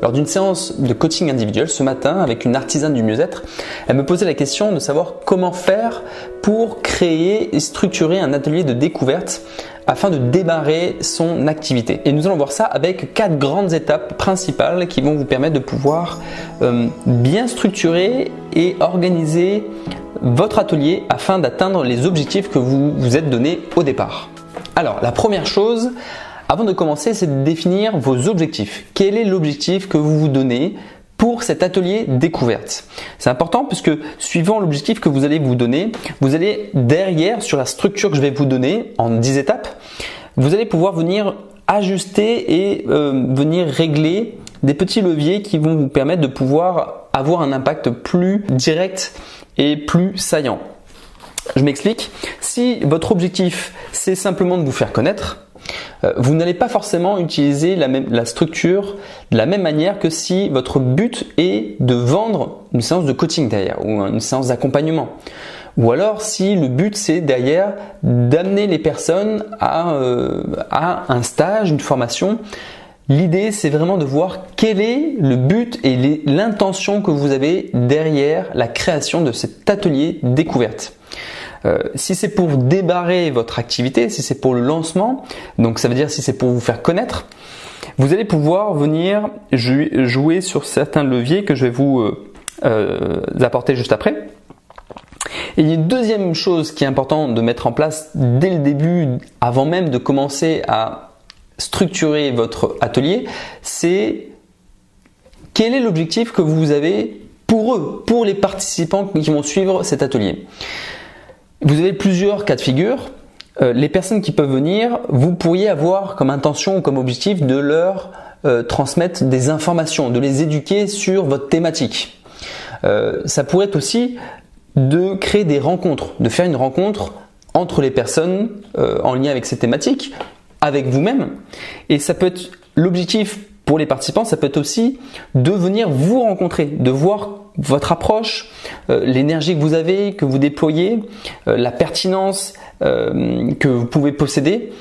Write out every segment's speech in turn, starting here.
Lors d'une séance de coaching individuel ce matin avec une artisane du mieux-être, elle me posait la question de savoir comment faire pour créer et structurer un atelier de découverte afin de démarrer son activité. Et nous allons voir ça avec 4 grandes étapes principales qui vont vous permettre de pouvoir bien structurer et organiser votre atelier afin d'atteindre les objectifs que vous vous êtes donnés au départ. Alors, la première chose, avant de commencer, c'est de définir vos objectifs. Quel est l'objectif que vous vous donnez pour cet atelier découverte? C'est important puisque suivant l'objectif que vous allez vous donner, vous allez derrière sur la structure que je vais vous donner en 10 étapes, vous allez pouvoir venir ajuster et venir régler des petits leviers qui vont vous permettre de pouvoir avoir un impact plus direct et plus saillant. Je m'explique. Si votre objectif c'est simplement de vous faire connaître, vous n'allez pas forcément utiliser la structure de la même manière que si votre but est de vendre une séance de coaching derrière ou une séance d'accompagnement. Ou alors si le but c'est derrière d'amener les personnes à un stage, une formation. L'idée c'est vraiment de voir quel est le but et l'intention que vous avez derrière la création de cet atelier découverte. Si c'est pour démarrer votre activité, si c'est pour le lancement, donc ça veut dire si c'est pour vous faire connaître, vous allez pouvoir venir jouer sur certains leviers que je vais vous apporter juste après. Et une deuxième chose qui est importante de mettre en place dès le début, avant même de commencer à structurer votre atelier, c'est quel est l'objectif que vous avez pour eux, pour les participants qui vont suivre cet atelier. Vous avez plusieurs cas de figure. Les personnes qui peuvent venir, vous pourriez avoir comme intention ou comme objectif de leur transmettre des informations, de les éduquer sur votre thématique. Ça pourrait être aussi de créer des rencontres, de faire une rencontre entre les personnes en lien avec ces thématiques, avec vous-même. Et ça peut être l'objectif pour les participants, ça peut être aussi de venir vous rencontrer, de voir votre approche, l'énergie que vous avez, que vous déployez, la pertinence que vous pouvez posséder.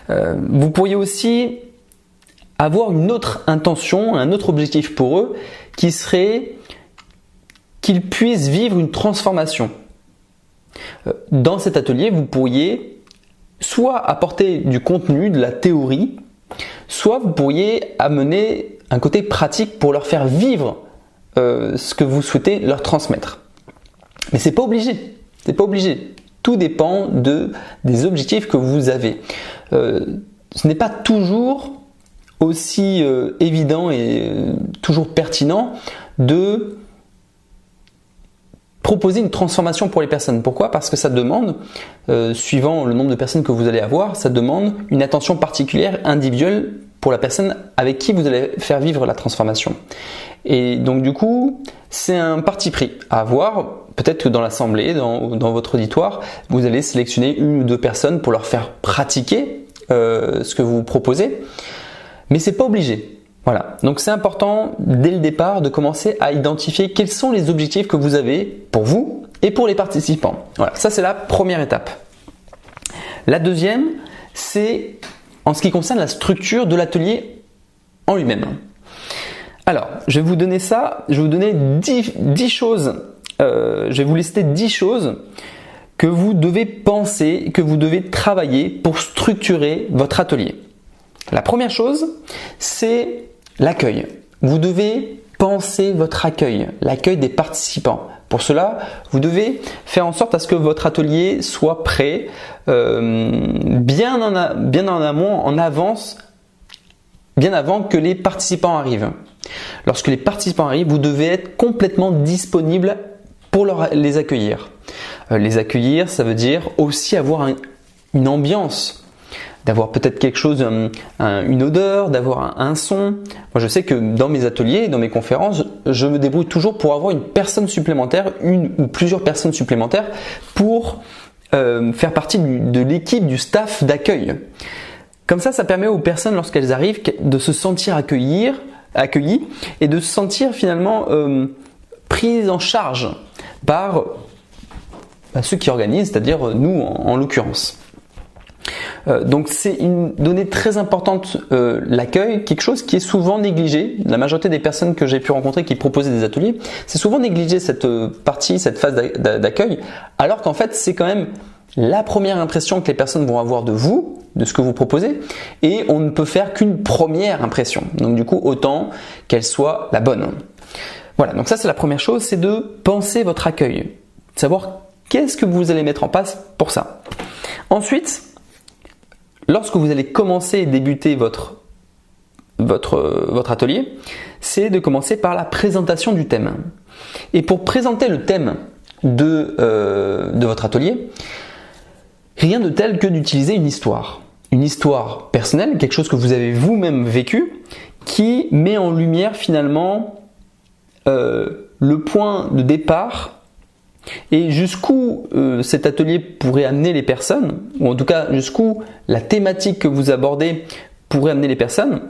Vous pourriez aussi avoir une autre intention, un autre objectif pour eux qui serait qu'ils puissent vivre une transformation. Dans cet atelier, vous pourriez soit apporter du contenu, de la théorie, soit vous pourriez amener un côté pratique pour leur faire vivre ce que vous souhaitez leur transmettre. Mais c'est pas obligé. C'est pas obligé. Tout dépend des objectifs que vous avez. Ce n'est pas toujours aussi évident et toujours pertinent de proposer une transformation pour les personnes. Pourquoi? Parce que ça demande, suivant le nombre de personnes que vous allez avoir, ça demande une attention particulière, individuelle pour la personne avec qui vous allez faire vivre la transformation. Et donc du coup, c'est un parti pris à avoir. Peut-être que dans l'assemblée, dans votre auditoire, vous allez sélectionner 1 ou 2 personnes pour leur faire pratiquer ce que vous proposez. Mais c'est pas obligé. Voilà, donc c'est important dès le départ de commencer à identifier quels sont les objectifs que vous avez pour vous et pour les participants. Voilà, ça c'est la première étape. La deuxième, c'est en ce qui concerne la structure de l'atelier en lui-même. Alors, je vais vous donner ça, je vais vous donner 10 choses, je vais vous lister 10 choses que vous devez penser, que vous devez travailler pour structurer votre atelier. La première chose, c'est l'accueil. Vous devez penser votre accueil, l'accueil des participants. Pour cela, vous devez faire en sorte à ce que votre atelier soit prêt bien en amont, en avance, bien avant que les participants arrivent. Lorsque les participants arrivent, vous devez être complètement disponible pour les accueillir. Les accueillir, ça veut dire aussi avoir une ambiance, d'avoir peut-être quelque chose, une odeur, d'avoir un son. Moi, je sais que dans mes ateliers, dans mes conférences, je me débrouille toujours pour avoir une personne supplémentaire, une ou plusieurs personnes supplémentaires pour faire partie de l'équipe, du staff d'accueil. Comme ça permet aux personnes, lorsqu'elles arrivent, de se sentir accueillies et de se sentir finalement prises en charge par ceux qui organisent, c'est-à-dire nous en l'occurrence. Donc c'est une donnée très importante, l'accueil, quelque chose qui est souvent négligé. La majorité des personnes que j'ai pu rencontrer qui proposaient des ateliers, c'est souvent négligé cette partie, cette phase d'accueil, alors qu'en fait c'est quand même la première impression que les personnes vont avoir de vous, de ce que vous proposez, et on ne peut faire qu'une première impression. Donc du coup, autant qu'elle soit la bonne. Voilà, donc ça c'est la première chose, c'est de penser votre accueil, savoir qu'est-ce que vous allez mettre en place pour ça. Ensuite, lorsque vous allez commencer et débuter votre atelier, c'est de commencer par la présentation du thème. Et pour présenter le thème de votre atelier, rien de tel que d'utiliser une histoire personnelle, quelque chose que vous avez vous-même vécu, qui met en lumière finalement le point de départ et jusqu'où cet atelier pourrait amener les personnes, ou en tout cas jusqu'où la thématique que vous abordez pourrait amener les personnes,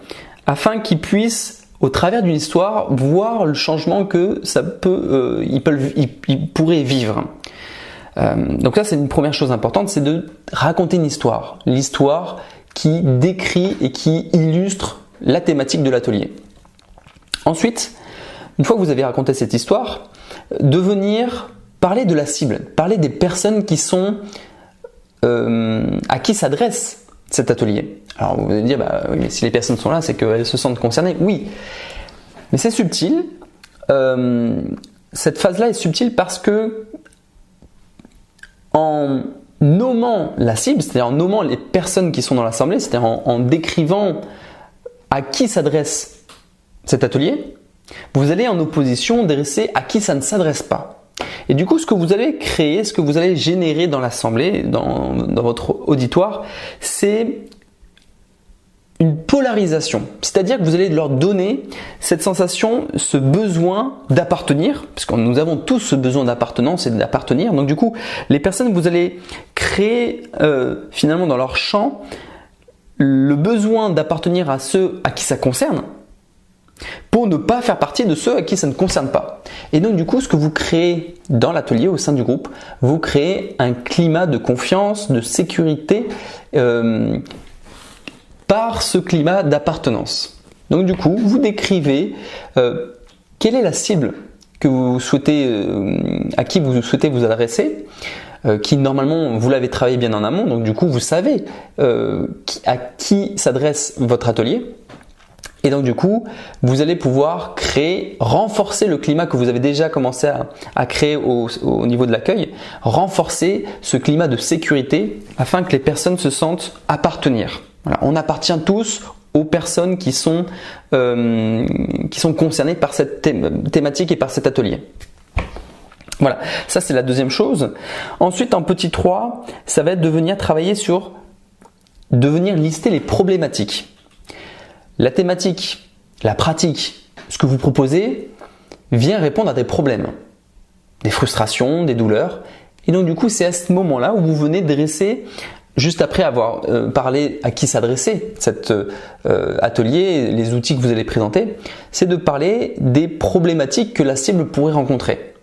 afin qu'ils puissent, au travers d'une histoire, voir le changement que ça peut, ils pourraient vivre. Donc ça c'est une première chose importante, c'est de raconter une histoire. L'histoire qui décrit et qui illustre la thématique de l'atelier. Ensuite, une fois que vous avez raconté cette histoire, de venir parler de la cible, parler des personnes qui sont à qui s'adresse cet atelier. Alors vous allez dire, oui, mais si les personnes sont là, c'est qu'elles se sentent concernées. Oui, mais c'est subtil. Cette phase-là est subtile parce que en nommant la cible, c'est-à-dire en nommant les personnes qui sont dans l'assemblée, c'est-à-dire en décrivant à qui s'adresse cet atelier, vous allez en opposition dresser à qui ça ne s'adresse pas. Et du coup, ce que vous allez créer, ce que vous allez générer dans l'assemblée, dans votre auditoire, c'est une polarisation. C'est-à-dire que vous allez leur donner cette sensation, ce besoin d'appartenir, parce que nous avons tous ce besoin d'appartenance et d'appartenir. Donc du coup, les personnes, vous allez créer finalement dans leur champ le besoin d'appartenir à ceux à qui ça concerne, pour ne pas faire partie de ceux à qui ça ne concerne pas. Et donc du coup, ce que vous créez dans l'atelier, au sein du groupe, vous créez un climat de confiance, de sécurité, par ce climat d'appartenance. Donc du coup, vous décrivez quelle est la cible que vous souhaitez, à qui vous souhaitez vous adresser, qui normalement vous l'avez travaillé bien en amont, donc du coup vous savez à qui s'adresse votre atelier. Et donc du coup, vous allez pouvoir renforcer le climat que vous avez déjà commencé à créer au niveau de l'accueil, renforcer ce climat de sécurité afin que les personnes se sentent appartenir. Voilà, on appartient tous aux personnes qui sont concernées par cette thématique et par cet atelier. Voilà, ça c'est la deuxième chose. Ensuite, en petit 3, ça va être de venir travailler sur, de venir lister les problématiques. La thématique, la pratique, ce que vous proposez vient répondre à des problèmes, des frustrations, des douleurs. Et donc du coup, c'est à ce moment-là où vous venez dresser, juste après avoir parlé à qui s'adresser cet atelier, les outils que vous allez présenter, c'est de parler des problématiques que la cible pourrait rencontrer.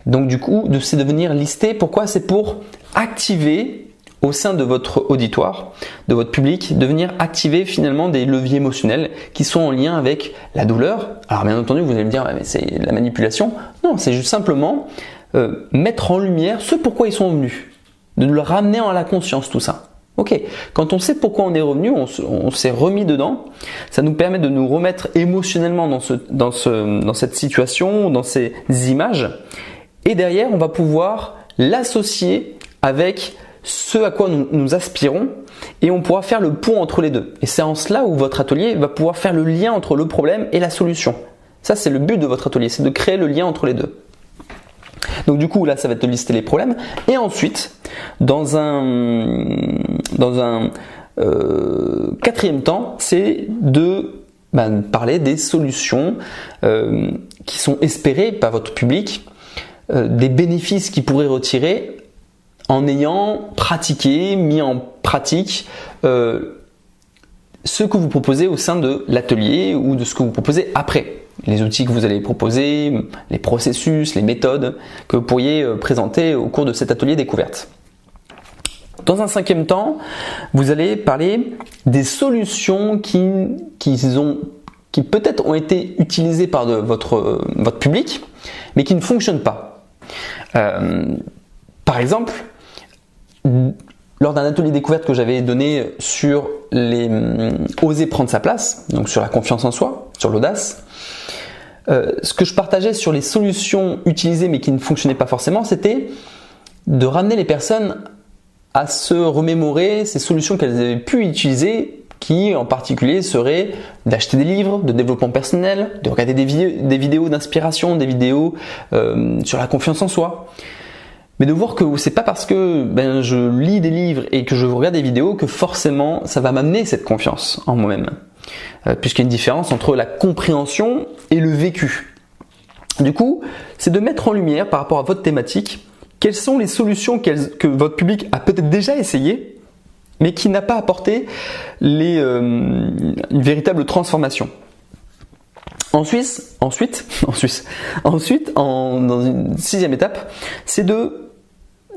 Donc du coup, c'est de venir lister. Pourquoi? C'est pour activer au sein de votre auditoire, de votre public, de venir activer finalement des leviers émotionnels qui sont en lien avec la douleur. Alors bien entendu, vous allez me dire, mais c'est la manipulation. Non, c'est juste simplement mettre en lumière ce pourquoi ils sont venus, de le ramener à la conscience tout ça. Ok, quand on sait pourquoi on est revenu, on s'est remis dedans, ça nous permet de nous remettre émotionnellement dans cette situation, dans ces images, et derrière on va pouvoir l'associer avec ce à quoi nous aspirons et on pourra faire le pont entre les deux. Et c'est en cela où votre atelier va pouvoir faire le lien entre le problème et la solution. Ça c'est le but de votre atelier, c'est de créer le lien entre les deux. Donc du coup là ça va être de lister les problèmes et ensuite dans un quatrième temps c'est de parler des solutions qui sont espérées par votre public, des bénéfices qu'ils pourraient retirer en ayant pratiqué, mis en pratique ce que vous proposez au sein de l'atelier ou de ce que vous proposez après. Les outils que vous allez proposer, les processus, les méthodes que vous pourriez présenter au cours de cet atelier découverte. Dans un cinquième temps, vous allez parler des solutions qui peut-être ont été utilisées par votre public, mais qui ne fonctionnent pas. Par exemple, lors d'un atelier découverte que j'avais donné sur oser prendre sa place, donc sur la confiance en soi, sur l'audace, ce que je partageais sur les solutions utilisées mais qui ne fonctionnaient pas forcément, c'était de ramener les personnes à se remémorer ces solutions qu'elles avaient pu utiliser, qui en particulier seraient d'acheter des livres de développement personnel, de regarder des vidéos d'inspiration, des vidéos sur la confiance en soi. Mais de voir que c'est pas parce que je lis des livres et que je regarde des vidéos que forcément ça va m'amener cette confiance en moi-même. Puisqu'il y a une différence entre la compréhension et le vécu. Du coup, c'est de mettre en lumière par rapport à votre thématique quelles sont les solutions que votre public a peut-être déjà essayées, mais qui n'a pas apporté une véritable transformation. Ensuite, dans une sixième étape, c'est de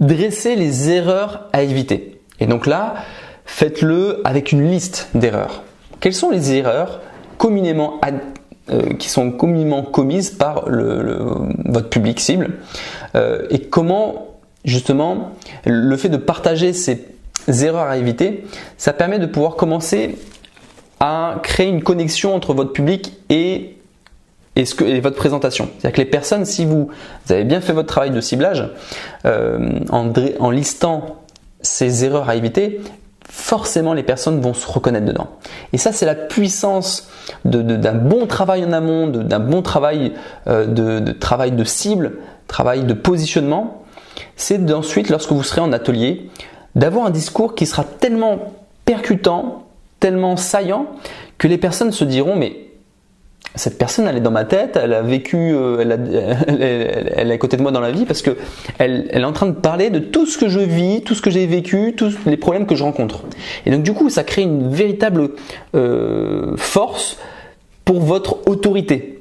dresser les erreurs à éviter. Et donc là, faites-le avec une liste d'erreurs. Quelles sont les erreurs qui sont communément commises par votre public cible et comment justement le fait de partager ces erreurs à éviter, ça permet de pouvoir commencer à créer une connexion entre votre public et votre présentation. C'est-à-dire que les personnes, si vous avez bien fait votre travail de ciblage en listant ces erreurs à éviter, forcément les personnes vont se reconnaître dedans. Et ça, c'est la puissance d'un bon travail en amont, d'un bon travail travail de cible, travail de positionnement. C'est d'ensuite, lorsque vous serez en atelier, d'avoir un discours qui sera tellement percutant, tellement saillant, que les personnes se diront mais cette personne, elle est dans ma tête, elle a vécu, elle est à côté de moi dans la vie parce que elle est en train de parler de tout ce que je vis, tout ce que j'ai vécu, tous les problèmes que je rencontre. Et donc du coup, ça crée une véritable force pour votre autorité.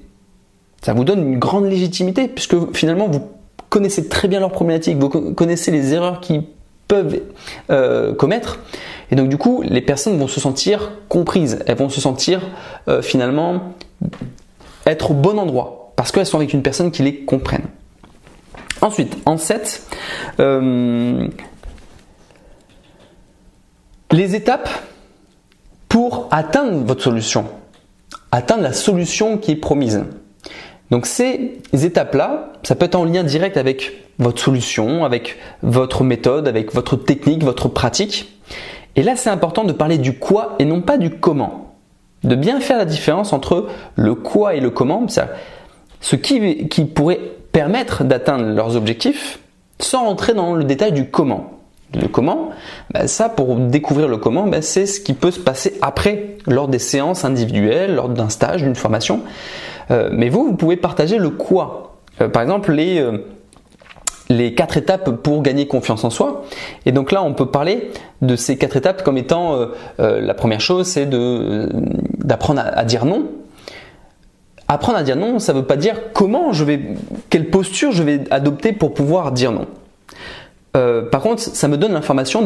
Ça vous donne une grande légitimité puisque finalement vous connaissez très bien leurs problématiques, vous connaissez les erreurs qu'ils peuvent commettre. Et donc du coup, les personnes vont se sentir comprises, elles vont se sentir finalement être au bon endroit parce qu'elles sont avec une personne qui les comprenne. Ensuite, en 7, les étapes pour atteindre votre solution, atteindre la solution qui est promise. Donc ces étapes-là, ça peut être en lien direct avec votre solution, avec votre méthode, avec votre technique, votre pratique. Et là, c'est important de parler du quoi et non pas du comment. De bien faire la différence entre le quoi et le comment, ce qui pourrait permettre d'atteindre leurs objectifs sans rentrer dans le détail du comment. Le comment, ça pour découvrir le comment, c'est ce qui peut se passer après, lors des séances individuelles, lors d'un stage, d'une formation. Mais vous pouvez partager le quoi. Par exemple, les 4 étapes pour gagner confiance en soi. Et donc là, on peut parler de ces 4 étapes comme étant la première chose, c'est d'apprendre à dire non. Apprendre à dire non, ça ne veut pas dire quelle posture je vais adopter pour pouvoir dire non. Par contre, ça me donne l'information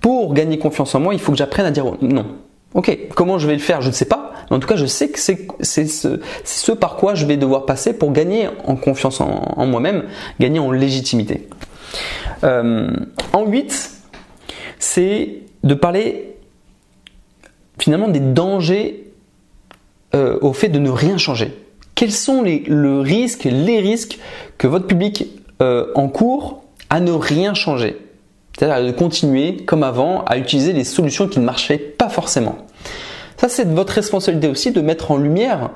pour gagner confiance en moi, il faut que j'apprenne à dire non. Ok, comment je vais le faire, je ne sais pas. Mais en tout cas, je sais que c'est ce par quoi je vais devoir passer pour gagner en confiance en moi-même, gagner en légitimité. En 8, c'est de parler finalement des dangers au fait de ne rien changer. Quels sont les risques que votre public encourt à ne rien changer? C'est-à-dire de continuer comme avant à utiliser les solutions qui ne marchaient pas forcément. Ça, c'est de votre responsabilité aussi de mettre en lumière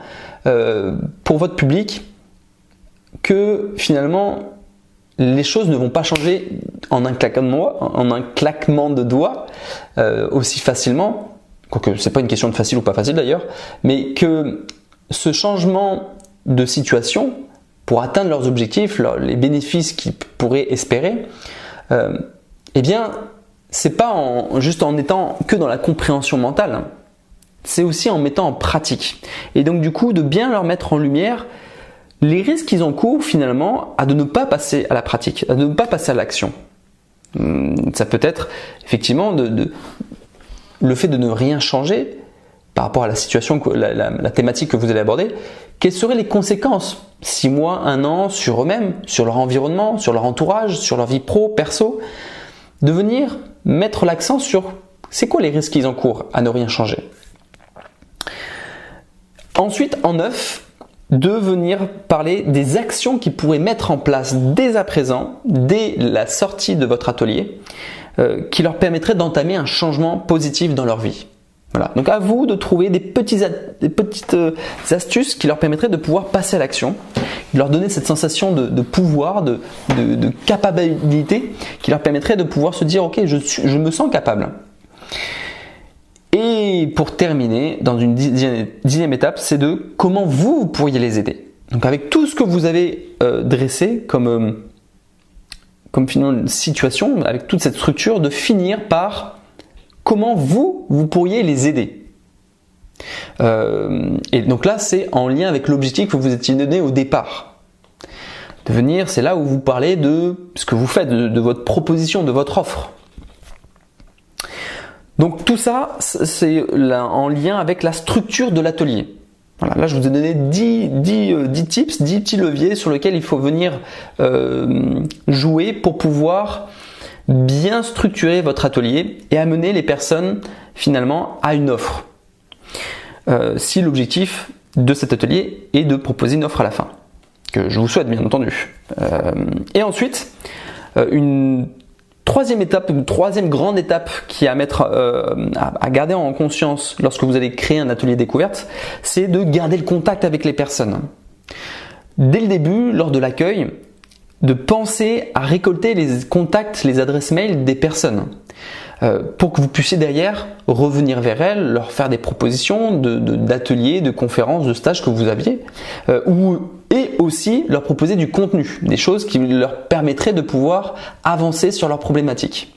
pour votre public que finalement les choses ne vont pas changer en un claquement de doigts aussi facilement, quoique ce n'est pas une question de facile ou pas facile d'ailleurs, mais que ce changement de situation pour atteindre leurs objectifs, les bénéfices qu'ils pourraient espérer, eh bien, c'est pas juste en étant que dans la compréhension mentale, c'est aussi en mettant en pratique. Et donc du coup, de bien leur mettre en lumière les risques qu'ils encourent finalement à de ne pas passer à la pratique, à de ne pas passer à l'action. Ça peut être effectivement le fait de ne rien changer par rapport à la situation, la thématique que vous allez aborder. Quelles seraient les conséquences 6 mois, 1 an sur eux-mêmes, sur leur environnement, sur leur entourage, sur leur vie pro, perso? De venir mettre l'accent sur c'est quoi les risques qu'ils encourent à ne rien changer. Ensuite, en 9, de venir parler des actions qu'ils pourraient mettre en place dès à présent, dès la sortie de votre atelier, qui leur permettraient d'entamer un changement positif dans leur vie. Voilà. Donc à vous de trouver des petites astuces qui leur permettraient de pouvoir passer à l'action, de leur donner cette sensation de pouvoir, de capacité, qui leur permettrait de pouvoir se dire ok, je me sens capable. Et pour terminer, dans une dixième étape, c'est de comment vous pourriez les aider. Donc avec tout ce que vous avez dressé comme finalement une situation, avec toute cette structure, de finir par comment vous pourriez les aider. Et donc là, c'est en lien avec l'objectif que vous étiez donné au départ. De venir, c'est là où vous parlez de ce que vous faites, de votre proposition, de votre offre. Donc tout ça, c'est en lien avec la structure de l'atelier. Voilà, là, je vous ai donné 10 tips, 10 petits leviers sur lesquels il faut venir jouer pour pouvoir bien structurer votre atelier et amener les personnes finalement à une offre. Si l'objectif de cet atelier est de proposer une offre à la fin, que je vous souhaite bien entendu. Et ensuite, une troisième grande étape qui est à garder en conscience lorsque vous allez créer un atelier découverte, c'est de garder le contact avec les personnes. Dès le début, lors de l'accueil, de penser à récolter les contacts, les adresses mail des personnes pour que vous puissiez derrière revenir vers elles, leur faire des propositions d'ateliers, de conférences, de stages que vous aviez et aussi leur proposer du contenu, des choses qui leur permettraient de pouvoir avancer sur leurs problématiques.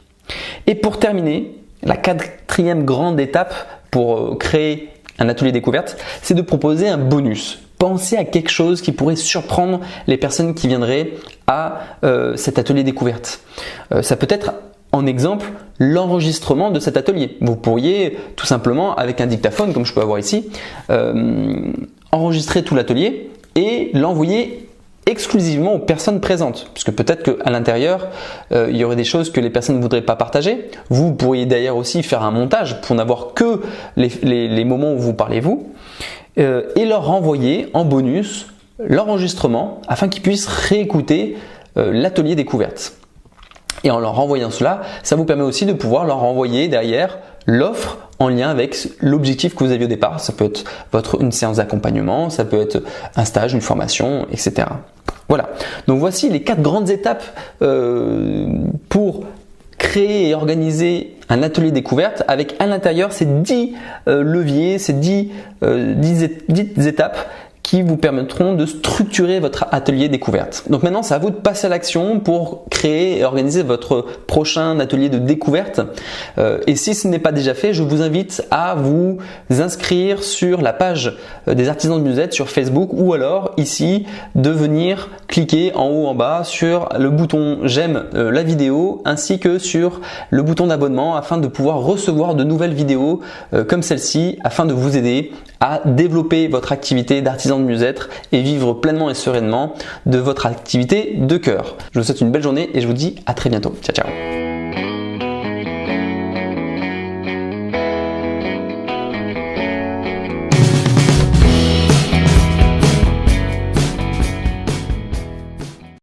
Et pour terminer, la 4e grande étape pour créer un atelier découverte, c'est de proposer un bonus. Pensez à quelque chose qui pourrait surprendre les personnes qui viendraient à cet atelier découverte. Ça peut être, en exemple, l'enregistrement de cet atelier. Vous pourriez tout simplement, avec un dictaphone, comme je peux avoir ici, enregistrer tout l'atelier et l'envoyer exclusivement aux personnes présentes. Puisque peut-être qu'à l'intérieur, il y aurait des choses que les personnes ne voudraient pas partager. Vous pourriez d'ailleurs aussi faire un montage pour n'avoir que les moments où vous parlez vous. Et leur renvoyer en bonus l'enregistrement afin qu'ils puissent réécouter l'atelier découverte. Et en leur renvoyant cela, ça vous permet aussi de pouvoir leur renvoyer derrière l'offre en lien avec l'objectif que vous aviez au départ. Ça peut être une séance d'accompagnement, ça peut être un stage, une formation, etc. Voilà. Donc voici les 4 grandes étapes pour créer et organiser un atelier découverte avec à l'intérieur ces 10 leviers, ces 10 étapes qui vous permettront de structurer votre atelier découverte. Donc maintenant, c'est à vous de passer à l'action pour créer et organiser votre prochain atelier de découverte. Et si ce n'est pas déjà fait, je vous invite à vous inscrire sur la page des artisans de musette sur Facebook ou alors ici de venir cliquer en haut en bas sur le bouton j'aime la vidéo ainsi que sur le bouton d'abonnement afin de pouvoir recevoir de nouvelles vidéos comme celle-ci afin de vous aider à développer votre activité d'artisan de musette et vivre pleinement et sereinement de votre activité de cœur. Je vous souhaite une belle journée et je vous dis à très bientôt. Ciao ciao.